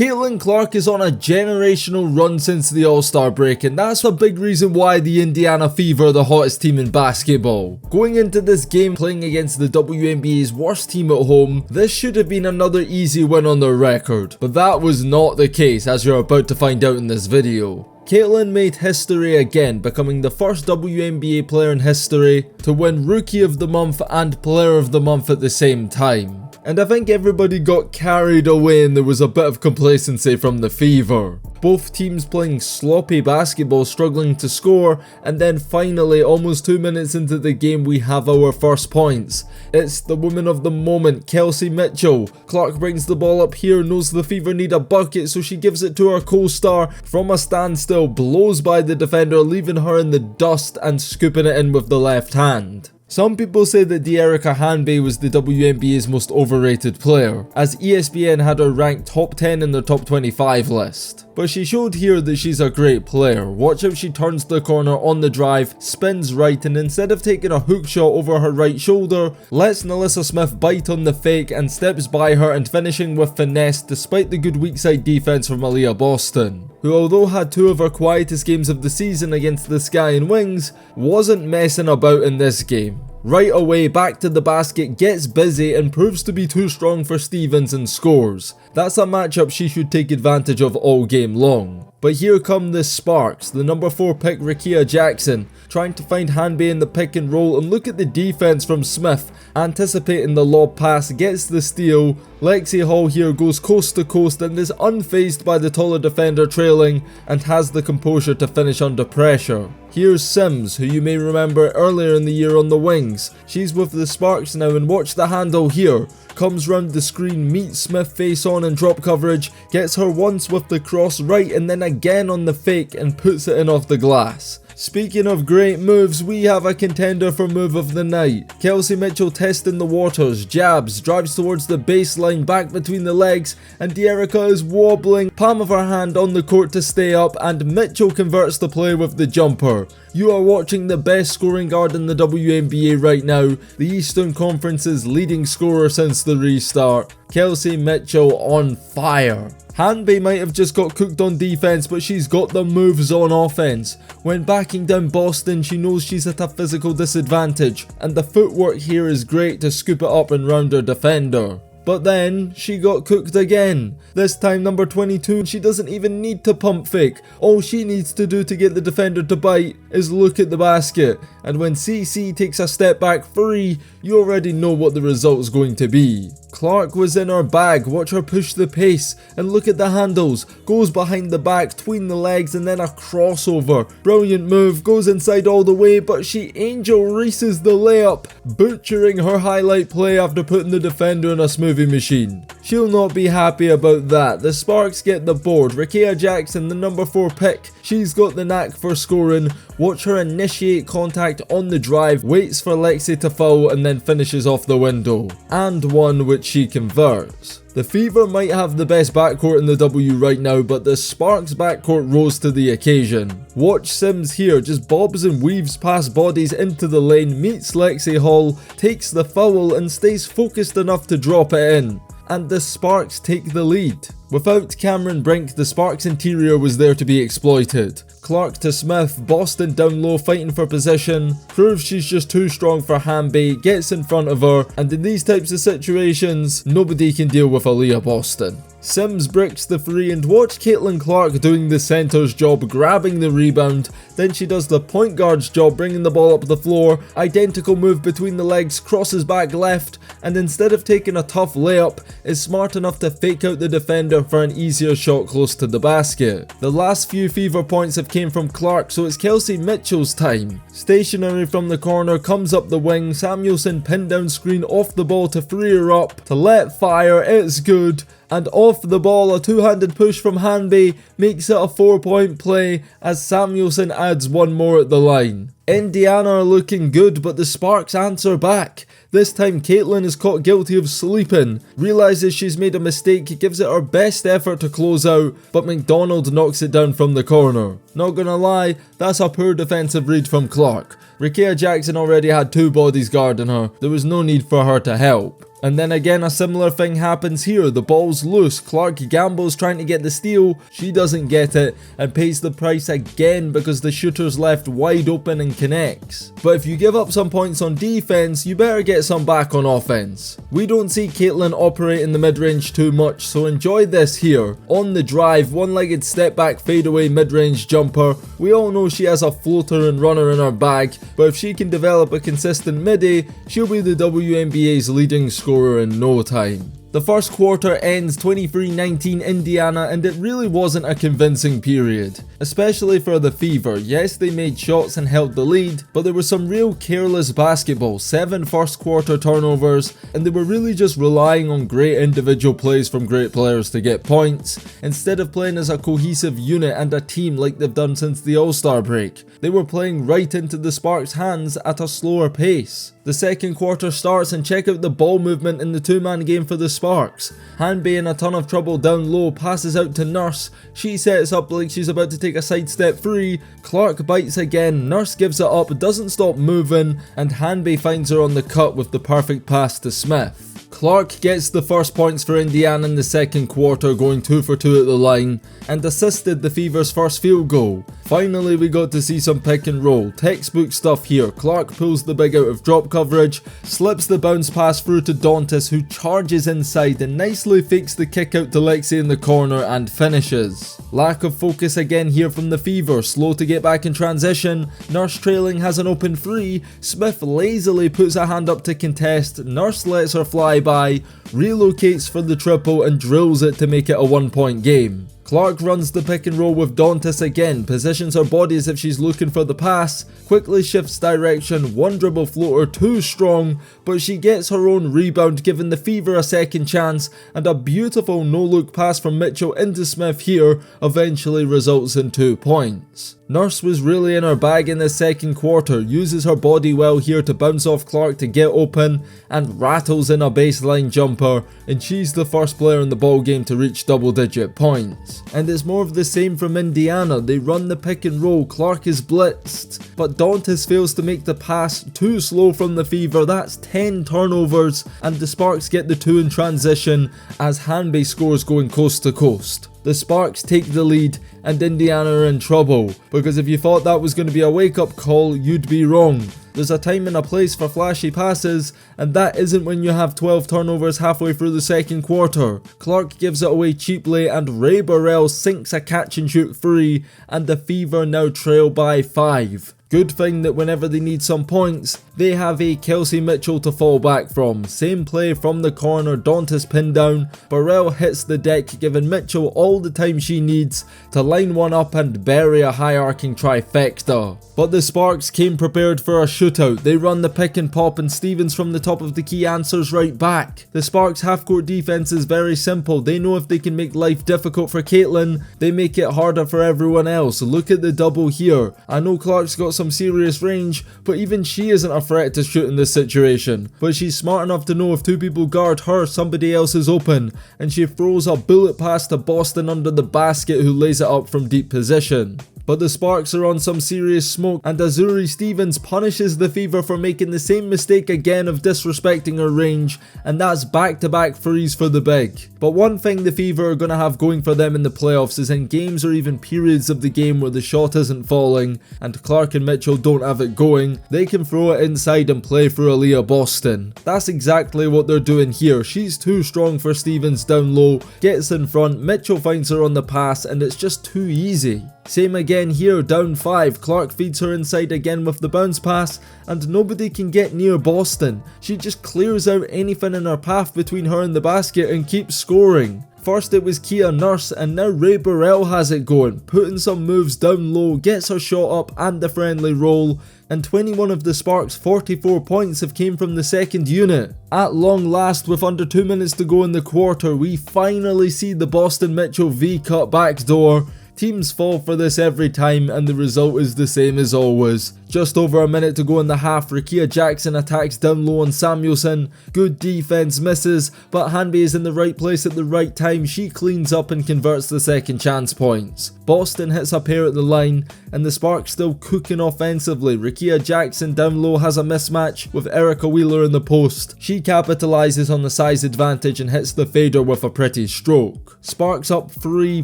Caitlin Clark is on a generational run since the All-Star break, and that's a big reason why the Indiana Fever are the hottest team in basketball. Going into this game playing against the WNBA's worst team at home, this should have been another easy win on their record, but that was not the case, as you're about to find out in this video. Caitlin made history again, becoming the first WNBA player in history to win Rookie of the Month and Player of the Month at the same time. And I think everybody got carried away and there was a bit of complacency from the Fever. Both teams playing sloppy basketball, struggling to score, and then finally, almost 2 minutes into the game, we have our first points. It's the woman of the moment, Kelsey Mitchell. Clark brings the ball up here, knows the Fever need a bucket, so she gives it to her co-star from a standstill, blows by the defender, leaving her in the dust and scooping it in with the left hand. Some people say that Dearica Hanbay was the WNBA's most overrated player, as ESPN had her ranked top 10 in their top 25 list. But she showed here that she's a great player. Watch how she turns the corner on the drive, spins right, and instead of taking a hook shot over her right shoulder, lets Nalissa Smith bite on the fake and steps by her and finishing with finesse despite the good weak side defense from Aaliyah Boston, who although had two of her quietest games of the season against the Sky and Wings, wasn't messing about in this game. Right away, back to the basket, gets busy and proves to be too strong for Stevens and scores. That's a matchup she should take advantage of all game long. But here come the sparks, the number 4 pick Rickea Jackson, trying to find Hanbay in the pick and roll, and look at the defense from Smith, anticipating the lob pass, gets the steal. Lexi Hall here goes coast to coast and is unfazed by the taller defender trailing and has the composure to finish under pressure. Here's Sims, who you may remember earlier in the year on the wings. She's with the Sparks now, and watch the handle here. Comes round the screen, meets Smith face on and drop coverage, gets her once with the cross right and then again on the fake and puts it in off the glass. Speaking of great moves, we have a contender for move of the night. Kelsey Mitchell testing the waters, jabs, drives towards the baseline, back between the legs, and Dearica is wobbling, palm of her hand on the court to stay up, and Mitchell converts the play with the jumper. You are watching the best scoring guard in the WNBA right now, the Eastern Conference's leading scorer since the restart. Kelsey Mitchell on fire. Hanbay might have just got cooked on defense, but she's got the moves on offense. When backing down Boston, she knows she's at a physical disadvantage, and the footwork here is great to scoop it up and round her defender. But then, she got cooked again. This time number 22, she doesn't even need to pump fake. All she needs to do to get the defender to bite is look at the basket. And when CC takes a step back free, you already know what the result's going to be. Clark was in her bag, watch her push the pace, and look at the handles, goes behind the back, tween the legs, and then a crossover. Brilliant move, goes inside all the way, but she Angel Reese's the layup, butchering her highlight play after putting the defender in a smoothie machine. She'll not be happy about that. The Sparks get the board. Rickea Jackson, the number 4 pick, she's got the knack for scoring. Watch her initiate contact on the drive, waits for Lexi to foul, and then finishes off the window. And one which she converts. The Fever might have the best backcourt in the W right now, but the Sparks backcourt rose to the occasion. Watch Sims here, just bobs and weaves past bodies into the lane, meets Lexi Hall, takes the foul and stays focused enough to drop it in. And the Sparks take the lead. Without Cameron Brink, the Sparks interior was there to be exploited. Clark to Smith, Boston down low fighting for position, proves she's just too strong for Hanbay, gets in front of her, and in these types of situations, nobody can deal with Aaliyah Boston. Sims bricks the free, and watch Caitlin Clark doing the center's job, grabbing the rebound, then she does the point guard's job, bringing the ball up the floor, identical move between the legs, crosses back left, and instead of taking a tough layup, is smart enough to fake out the defender for an easier shot close to the basket. The last few Fever points have came from Clark, so it's Kelsey Mitchell's time. Stationary from the corner, comes up the wing, Samuelson pin down screen off the ball to free her up, to let fire, it's good. And off the ball, a two-handed push from Hanbay makes it a 4-point play as Samuelson adds one more at the line. Indiana are looking good, but the Sparks answer back. This time Caitlin is caught guilty of sleeping, realises she's made a mistake, gives it her best effort to close out, but McDonald knocks it down from the corner. Not gonna lie, that's a poor defensive read from Clark. Rickea Jackson already had 2 bodies guarding her, there was no need for her to help. And then again a similar thing happens here, the ball's loose, Clark gambles trying to get the steal, she doesn't get it and pays the price again because the shooter's left wide open and connects. But if you give up some points on defense, you better get some back on offense. We don't see Caitlin operate in the mid-range too much, so enjoy this here. On the drive, one-legged step back fadeaway mid-range jumper. We all know she has a floater and runner in her bag, but if she can develop a consistent midi, she'll be the WNBA's leading scorer in no time. The first quarter ends 23-19 Indiana, and it really wasn't a convincing period, especially for the Fever. Yes, they made shots and held the lead, but there was some real careless basketball, 7 first quarter turnovers, and they were really just relying on great individual plays from great players to get points, instead of playing as a cohesive unit and a team like they've done since the All-Star break. They were playing right into the Sparks' hands at a slower pace. The second quarter starts, and check out the ball movement in the two-man game for the Sparks. wnba in a ton of trouble down low, passes out to Nurse. She sets up like she's about to take a sidestep three. Clark bites again, Nurse gives it up, doesn't stop moving, and wnba finds her on the cut with the perfect pass to Smith. Clark gets the first points for Indiana in the second quarter, going 2 for 2 at the line, and assisted the Fever's first field goal. Finally, we got to see some pick and roll. Textbook stuff here. Clark pulls the big out of drop coverage, slips the bounce pass through to Dantas, who charges inside and nicely fakes the kick out to Lexi in the corner and finishes. Lack of focus again here from the Fever, slow to get back in transition. Nurse trailing has an open three. Smith lazily puts a hand up to contest. Nurse lets her fly by, relocates for the triple and drills it to make it a 1-point game. Clark runs the pick and roll with Dantas again, positions her body as if she's looking for the pass, quickly shifts direction, one dribble floater too strong, but she gets her own rebound, giving the Fever a second chance, and a beautiful no-look pass from Mitchell into Smith here eventually results in 2 points. Nurse was really in her bag in the second quarter, uses her body well here to bounce off Clark to get open, and rattles in a baseline jumper, and she's the first player in the ball game to reach double-digit points. And it's more of the same from Indiana. They run the pick and roll, Clark is blitzed, but Dantas fails to make the pass, too slow from the Fever. That's 10 turnovers, and the Sparks get the 2 in transition as wnba scores going coast to coast. The Sparks take the lead, and Indiana are in trouble, because if you thought that was going to be a wake-up call, you'd be wrong. There's a time and a place for flashy passes, and that isn't when you have 12 turnovers halfway through the second quarter. Clark gives it away cheaply, and Ray Burrell sinks a catch-and-shoot 3, and the Fever now trail by 5. Good thing that whenever they need some points, they have a Kelsey Mitchell to fall back from. Same play from the corner, Dantas pinned down, Burrell hits the deck, giving Mitchell all the time she needs to line one up and bury a high-arcing trifecta. But the Sparks came prepared for a shootout. They run the pick and pop, and Stevens from the top of the key answers right back. The Sparks half-court defense is very simple. They know if they can make life difficult for Caitlin, they make it harder for everyone else. Look at the double here. I know Clark's got some serious range, but even she isn't a threat to shoot in this situation. But she's smart enough to know if 2 people guard her, somebody else is open, and she throws a bullet pass to Boston under the basket, who lays it up from deep position. But the Sparks are on some serious smoke, and Azuri Stevens punishes the Fever for making the same mistake again of disrespecting her range, and that's back-to-back threes for the big. But one thing the Fever are going to have going for them in the playoffs is in games or even periods of the game where the shot isn't falling, and Clark and Mitchell don't have it going, they can throw it inside and play for Aaliyah Boston. That's exactly what they're doing here. She's too strong for Stevens down low, gets in front, Mitchell finds her on the pass, and it's just too easy. Same again here, down 5, Clark feeds her inside again with the bounce pass, and nobody can get near Boston. She just clears out anything in her path between her and the basket and keeps scoring. First it was Kia Nurse, and now Ray Burrell has it going, putting some moves down low, gets her shot up and the friendly roll, and 21 of the Sparks' 44 points have came from the second unit. At long last, with under 2 minutes to go in the quarter, we finally see the Boston Mitchell V-cut backdoor. Teams fall for this every time and the result is the same as always. Just over a minute to go in the half, Rickea Jackson attacks down low on Samuelson. Good defense, misses, but Hanby is in the right place at the right time. She cleans up and converts the second chance points. Boston hits a pair at the line and the Sparks still cooking offensively. Rickea Jackson down low has a mismatch with Erica Wheeler in the post. She capitalizes on the size advantage and hits the fader with a pretty stroke. Sparks up 3,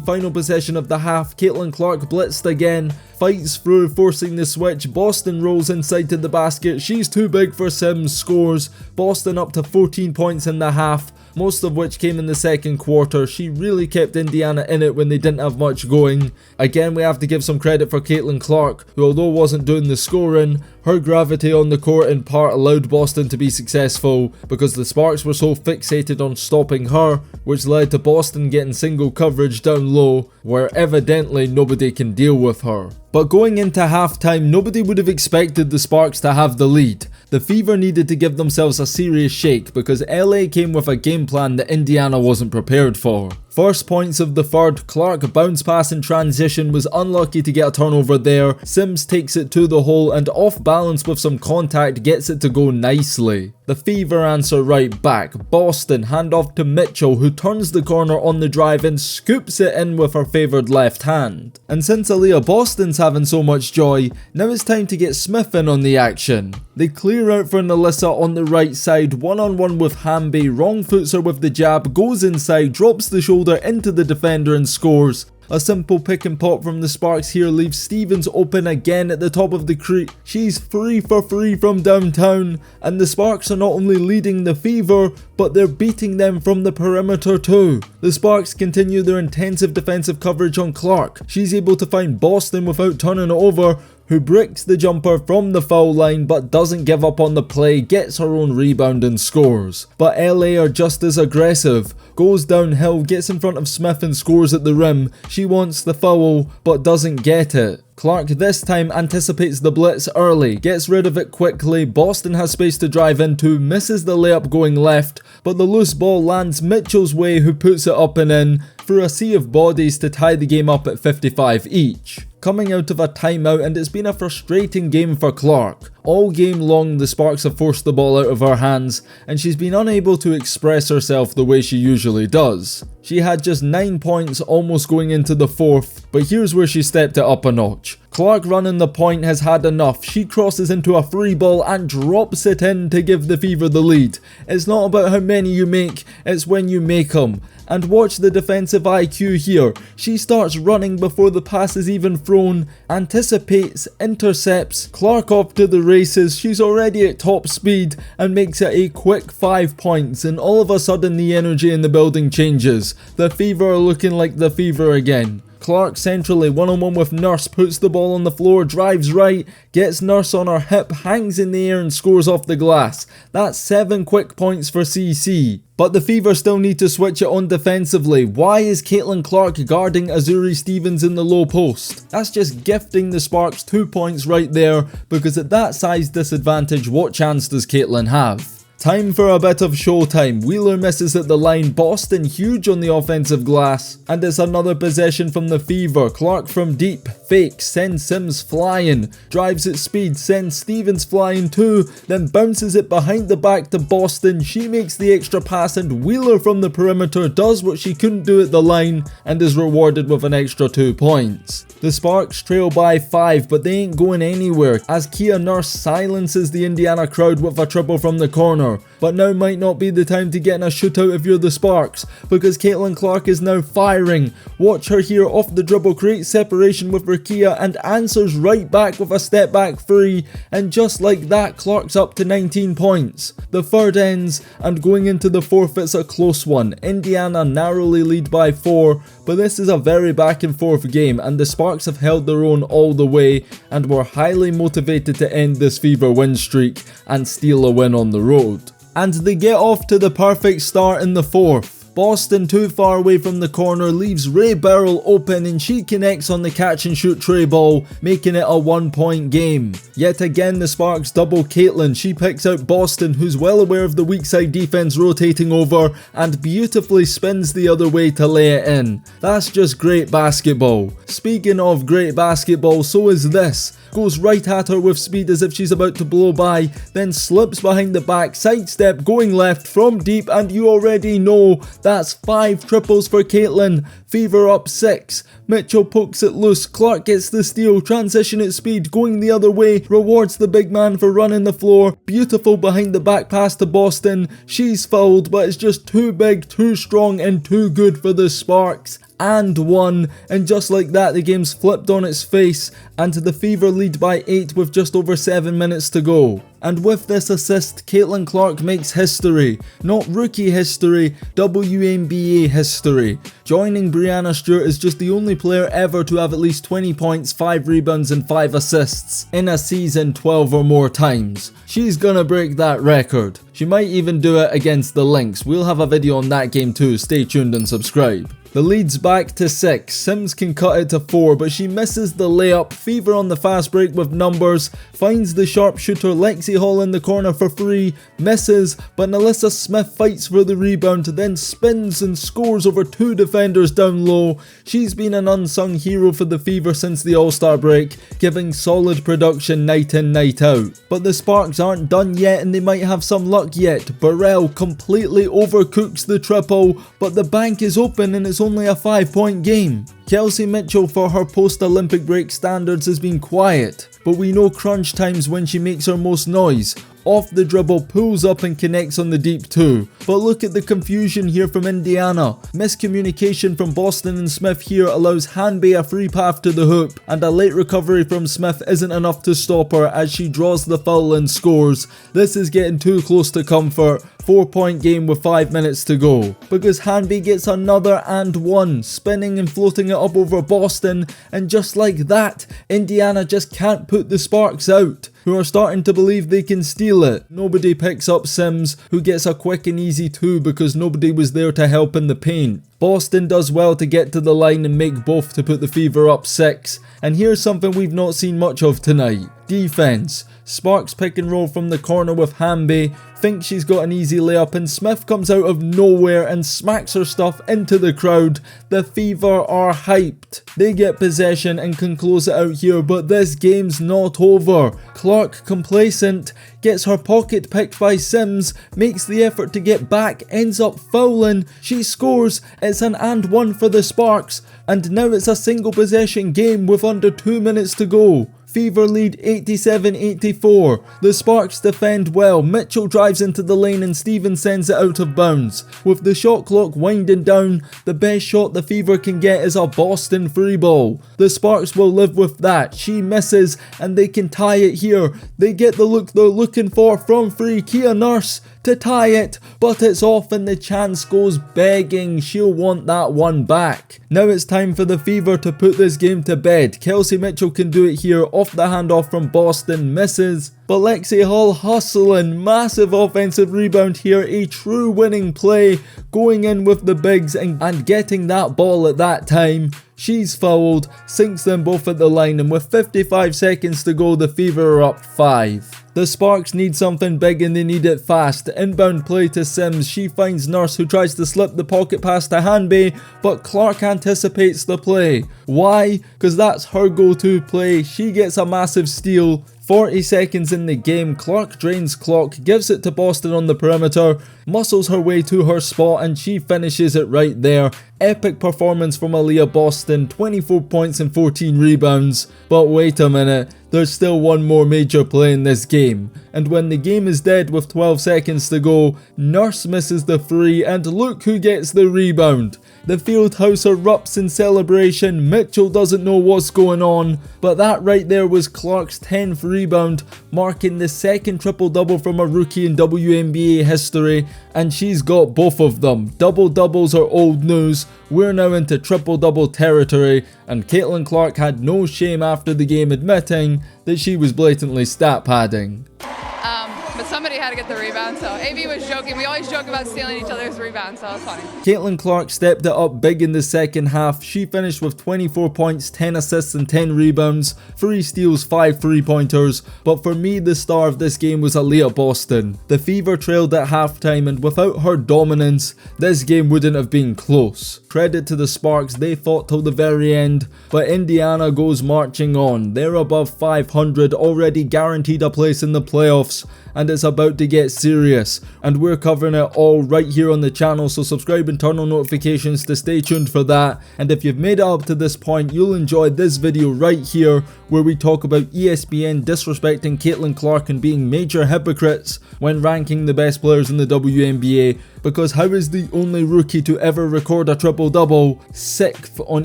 final possession of the half. Caitlin Clark blitzed again, fights through, forcing the switch. Boston rolls inside to the basket. She's too big for Sims, scores. Boston up to 14 points in the half, most of which came in the second quarter. She really kept Indiana in it when they didn't have much going. Again, we have to give some credit for Caitlin Clark, who although wasn't doing the scoring, her gravity on the court in part allowed Boston to be successful because the Sparks were so fixated on stopping her, which led to Boston getting single coverage down low, where evidently nobody can deal with her. But going into halftime, nobody would have expected the Sparks to have the lead. The Fever needed to give themselves a serious shake because LA came with a game plan that Indiana wasn't prepared for. First points of the third, Clark bounce pass in transition, was unlucky to get a turnover there. Sims takes it to the hole and off balance with some contact gets it to go nicely. The Fever answer right back. Boston handoff to Mitchell, who turns the corner on the drive and scoops it in with her favoured left hand. And since Aaliyah Boston's having so much joy, now it's time to get Smith in on the action. They clear out for Nalissa on the right side, one-on-one with Hamby, wrong foots her with the jab, goes inside, drops the shoulder into the defender and scores. A simple pick and pop from the Sparks here leaves Stevens open again at the top of the creek. She's 3 for 3 from downtown, and the Sparks are not only leading the Fever, but they're beating them from the perimeter too. The Sparks continue their intensive defensive coverage on Clark. She's able to find Boston without turning it over, who bricks the jumper from the foul line but doesn't give up on the play, gets her own rebound and scores. But LA are just as aggressive. Goes downhill, gets in front of Smith and scores at the rim. She wants the foul but doesn't get it. Clark this time anticipates the blitz early, gets rid of it quickly. Boston has space to drive into, misses the layup going left, but the loose ball lands Mitchell's way, who puts it up and in through a sea of bodies to tie the game up at 55 each. Coming out of a timeout, and it's been a frustrating game for Clark. All game long the Sparks have forced the ball out of her hands and she's been unable to express herself the way she usually does. She had just 9 points almost going into the fourth, but here's where she stepped it up a notch. Clark running the point has had enough. She crosses into a free ball and drops it in to give the Fever the lead. It's not about how many you make, it's when you make them. And watch the defensive IQ here. She starts running before the pass is even thrown, anticipates, intercepts, Clark off to the races. She's already at top speed and makes it a quick 5 points, and all of a sudden the energy in the building changes. The Fever are looking like the Fever again. Clark centrally, one-on-one with Nurse, puts the ball on the floor, drives right, gets Nurse on her hip, hangs in the air and scores off the glass. That's 7 quick points for CC. But the Fever still need to switch it on defensively. Why is Caitlin Clark guarding Azuri Stevens in the low post? That's just gifting the Sparks 2 points right there, because at that size disadvantage, what chance does Caitlin have? Time for a bit of showtime. Wheeler misses at the line, Boston huge on the offensive glass, and it's another possession from the Fever. Clark from deep, fakes, sends Sims flying, drives at speed, sends Stevens flying too, then bounces it behind the back to Boston. She makes the extra pass and Wheeler from the perimeter does what she couldn't do at the line and is rewarded with an extra 2 points. The Sparks trail by 5, but they ain't going anywhere as Kia Nurse silences the Indiana crowd with a triple from the corner. But now might not be the time to get in a shootout if you're the Sparks, because Caitlin Clark is now firing. Watch her here off the dribble, create separation with Rickea and answers right back with a step back three, and just like that Clark's up to 19 points. The third ends, and going into the fourth it's a close one. Indiana narrowly lead by 4, but this is a very back and forth game and the Sparks have held their own all the way and were highly motivated to end this Fever win streak and steal a win on the road. And they get off to the perfect start in the fourth. Boston too far away from the corner leaves Ray Burrell open and she connects on the catch and shoot tray ball, making it a 1-point game. Yet again the Sparks double Caitlin. She picks out Boston, who's well aware of the weak side defense rotating over, and beautifully spins the other way to lay it in. That's just great basketball. Speaking of great basketball, so is this. Goes right at her with speed as if she's about to blow by, then slips behind the back, sidestep going left from deep, and you already know that's 5 triples for Caitlin. Fever up 6. Mitchell pokes it loose, Clark gets the steal, transition at speed, going the other way, rewards the big man for running the floor. Beautiful behind the back pass to Boston. She's fouled, but it's just too big, too strong, and too good for the Sparks. And 1, and just like that the game's flipped on its face, and the Fever lead by 8 with just over 7 minutes to go. And with this assist, Caitlin Clark makes history. Not rookie history, WNBA history. Joining Brianna Stewart is just the only player ever to have at least 20 points, 5 rebounds and 5 assists in a season 12 or more times. She's gonna break that record. She might even do it against the Lynx. We'll have a video on that game too, stay tuned and subscribe. The lead's back to 6, Sims can cut it to 4, but she misses the layup. Fever on the fast break with numbers, finds the sharpshooter Lexi Hall in the corner for free, misses, but Nalissa Smith fights for the rebound, then spins and scores over 2 defenders down low. She's been an unsung hero for the Fever since the All-Star break, giving solid production night in, night out. But the Sparks aren't done yet and they might have some luck yet. Burrell completely overcooks the triple, but the bank is open and it's only a 5-point game. Kelsey Mitchell for her post-Olympic break standards has been quiet, but we know crunch time's when she makes her most noise. Off the dribble, pulls up and connects on the deep 2. But look at the confusion here from Indiana. Miscommunication from Boston and Smith here allows Hanbay a free path to the hoop, and a late recovery from Smith isn't enough to stop her as she draws the foul and scores. This is getting too close to comfort. 4-point game with 5 minutes to go, because Hanbay gets another and 1, spinning and floating it up over Boston, and just like that, Indiana just can't put the Sparks out, who are starting to believe they can steal it. Nobody picks up Sims, who gets a quick and easy 2 because nobody was there to help in the paint. Boston does well to get to the line and make both to put the Fever up 6, and here's something we've not seen much of tonight. Defense. Sparks pick and roll from the corner with Hanbay, thinks she's got an easy layup, and Smith comes out of nowhere and smacks her stuff into the crowd. The Fever are hyped. They get possession and can close it out here, but this game's not over. Clark, complacent, gets her pocket picked by Sims, makes the effort to get back, ends up fouling, she scores, it's an and 1 for the Sparks, and now it's a single possession game with under 2 minutes to go. Fever lead 87-84. The Sparks defend well. Mitchell drives into the lane and Stevens sends it out of bounds. With the shot clock winding down, the best shot the Fever can get is a Boston free ball. The Sparks will live with that. She misses and they can tie it here. They get the look they're looking for from free. Kia Nurse to tie it, but it's off and the chance goes begging. She'll want that one back. Now it's time for the Fever to put this game to bed. Kelsey Mitchell can do it here off the handoff from Boston, misses. But Lexi Hall hustling, massive offensive rebound here, a true winning play, going in with the bigs and getting that ball at that time. She's fouled, sinks them both at the line, and with 55 seconds to go, the Fever are up 5. The Sparks need something big and they need it fast. Inbound play to Sims, she finds Nurse who tries to slip the pocket pass to Hanbay, but Clark anticipates the play. Why? Because that's her go-to play. She gets a massive steal. 40 seconds in the game, Clark drains clock, gives it to Boston on the perimeter, muscles her way to her spot and she finishes it right there. Epic performance from Aaliyah Boston, 24 points and 14 rebounds. But wait a minute, there's still one more major play in this game. And when the game is dead with 12 seconds to go, Nurse misses the free and look who gets the rebound. The field house erupts in celebration. Mitchell doesn't know what's going on, but that right there was Clark's 10th rebound, marking the second triple-double from a rookie in WNBA history, and she's got both of them. Double-doubles are old news. We're now into triple-double territory, and Caitlin Clark had no shame after the game admitting that she was blatantly stat padding. But somebody had to get the rebound. So AB was joking. We always joke about stealing each other's rebounds, so it was funny. Caitlin Clark stepped it up big in the second half. She finished with 24 points, 10 assists and 10 rebounds, 3 steals, 5 3-pointers. But for me, the star of this game was Aaliyah Boston. The Fever trailed at halftime, and without her dominance, this game wouldn't have been close. Credit to the Sparks, they fought till the very end, but Indiana goes marching on. They're above 500, already guaranteed a place in the playoffs, and it's about to get serious. And we're covering it all right here on the channel, so subscribe and turn on notifications to stay tuned for that. And if you've made it up to this point, you'll enjoy this video right here, where we talk about ESPN disrespecting Caitlin Clark and being major hypocrites when ranking the best players in the WNBA, because how is the only rookie to ever record a triple-double 6th on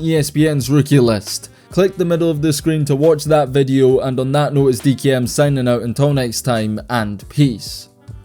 ESPN's rookie list? Click the middle of the screen to watch that video, and on that note, it's DKM signing out until next time, and peace.